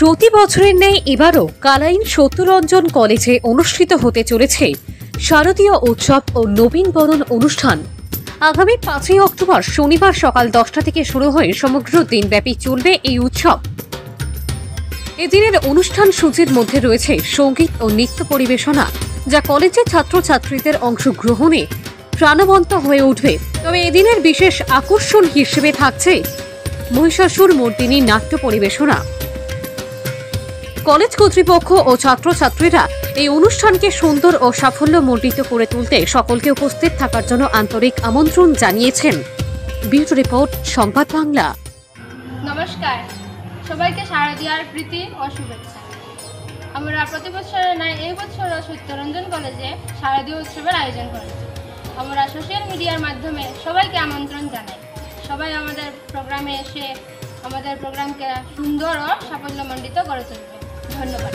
প্রতি বছরের ন্যায় এবারও কালাইন সত্যরঞ্জন কলেজে অনুষ্ঠিত হতে চলেছে শারদীয় উৎসব ও নবীন বরণ অনুষ্ঠান। আগামী 5 অক্টোবর শনিবার সকাল 10টা থেকে শুরু হয়ে সমগ্র দিনব্যাপী চলবে এই উৎসব। এদিনের অনুষ্ঠান সূচির মধ্যে রয়েছে সঙ্গীত ও নৃত্য পরিবেশনা, যা কলেজের ছাত্রছাত্রীদের অংশগ্রহণে প্রাণবন্ত হয়ে উঠবে। তবে এদিনের বিশেষ আকর্ষণ হিসেবে থাকছে মহিষাসুর মর্দিনী নাট্য পরিবেশনা। কলেজ কর্তৃপক্ষ ও ছাত্রছাত্রীরা এই অনুষ্ঠানকে সুন্দর ও সাফল্যমণ্ডিত করে তুলতে সকলকে উপস্থিত থাকার জন্য আন্তরিক আমন্ত্রণ জানিয়েছেন। ব্যুরো রিপোর্ট, সংবাদ বাংলা। নমস্কার, সবাইকে শারদীয়ার প্রীতি ও শুভেচ্ছা। আমরা প্রতি বছরের ন্যায় এই বছরও সত্যরঞ্জন কলেজে শারদীয় উৎসবের আয়োজন করেছি। আমরা সোশ্যাল মিডিয়ার মাধ্যমে সবাইকে আমন্ত্রণ জানাই। সবাই আমাদের প্রোগ্রামে এসে আমাদের প্রোগ্রামকে সুন্দর ও সাফল্যমণ্ডিত করে তুলবে। ধন্যবাদ।